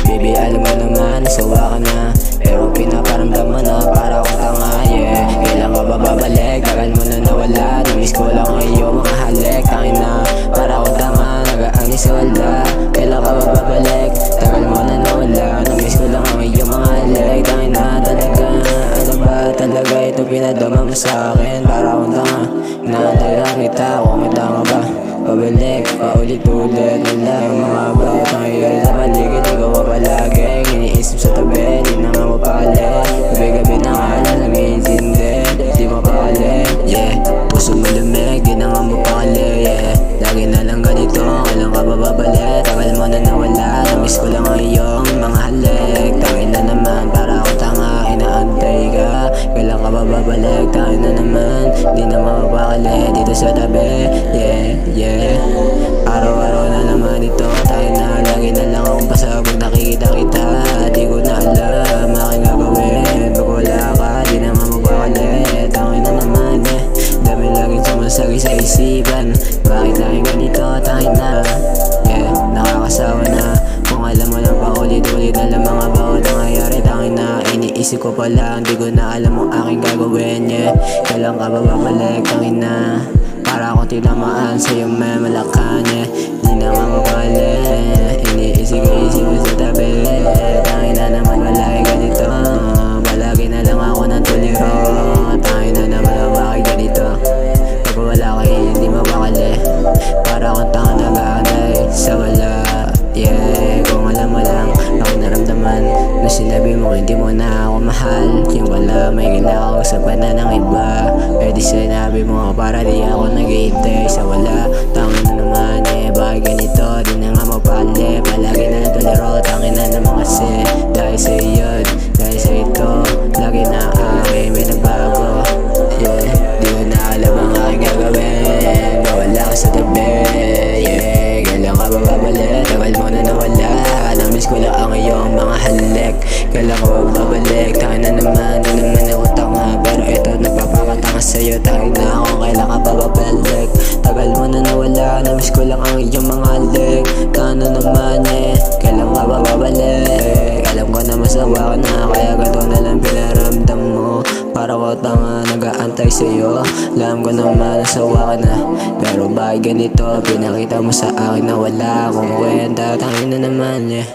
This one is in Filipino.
Baby, alam mo naman, nasawa ka na, pero pinaparamdam mo na para akong tanga, yeah. Kailan ka ba babalik? Tagal mo na nawala, namiss ko lang ang iyong mga halik. Tangin na, para akong tanga, nag-aani sa wala. Kailan ka ba babalik? Tagal mo na nawala, namiss ko lang ang iyong mga halik. Tangin na talaga, ano ba talaga ito pinadama mo sa akin? Para akong tanga, inaantay lang kita kung may tanga ba. Pabalik, paulit-ulit nila yung mga bawat nangyayari sa paligid. Ikaw pa palagi, iniisip sa tabi, di na nga mapakali. Gabi-gabi na nga lang nag-iintindi, di mapakali, yeah. Puso mo lumig, di na nga mapakali, yeah. Lagi na lang ganito, kailan ka ba babalik? Tagal mo na nawala, namiss ko lang ang iyong mga halik. Tangin na naman, para ako tanga, inaantay ka. Kailan ka ba babalik? Tangin na naman, di na mapakali. Dito sa tabi, yeah. Araw-araw na naman ito, tayo na. Lagi na lang akong pasabog, nakikita kita. Di ko na alam, aking gagawin. Pag wala ka, di na nga mapakalit. Tangin na naman, dami laging sumasagi sa isipan. Bakit laging ganito, tangin na, yeah. Nakakasawa na, kung alam mo lang paulit-ulit na lang mga bawat nangyayari. Tangin na, iniisip ko pa lang, di ko na alam ang aking gagawin, yeah. Kailan ka ba babalik, tangin na, para akong tinamaan sa'yo may malakan, yeah. Di na nga mapali, iniisip mo sa tabi. Tangin na naman palagi ganito, palagi na lang ako ng tuliro. Tangin na naman bakit ganito, pag wala kayo hindi mapakali. Para akong tanga nag-aanay sa wala, yeah. Kung alam mo lang aking naramdaman na sinabi mo hindi mo na ako mahal. Yung wala may kinakausapan na ng iba, eh di sinabi mo para di ako nag-iintay sa wala. Tangin na naman, bakit ganito, di na nga mapali. Palagi na natuliro, tangin na naman kasi dahil sa iyon, dahil sa ito, lagi na aking may nagbago, yeah. Di ko na alam ang aking gagawin, wala ka sa tabi, yeah. Kailan ka ba babalik? Tagal mo na nawala, namiss ko lang ang iyong mga halik. Kailan ka ba babalik? Tangin na naman, di naman ako tanga, pero ito nagpapakatanga sa'yo. Tangin na ako, kailan ka ba babalik? Tagal mo na nawala, namiss ko lang ang iyong mga halik. Tangin na naman, kailan ka ba babalik? Alam ko na masawa ka na, kaya ganito na lang pinaramdam mo. Para ko tanga, nag-aantay sa'yo. Alam ko naman nasawa ka na, pero bakit ganito, pinakita mo sa akin na wala akong kwenta. Tangin na naman, yeah.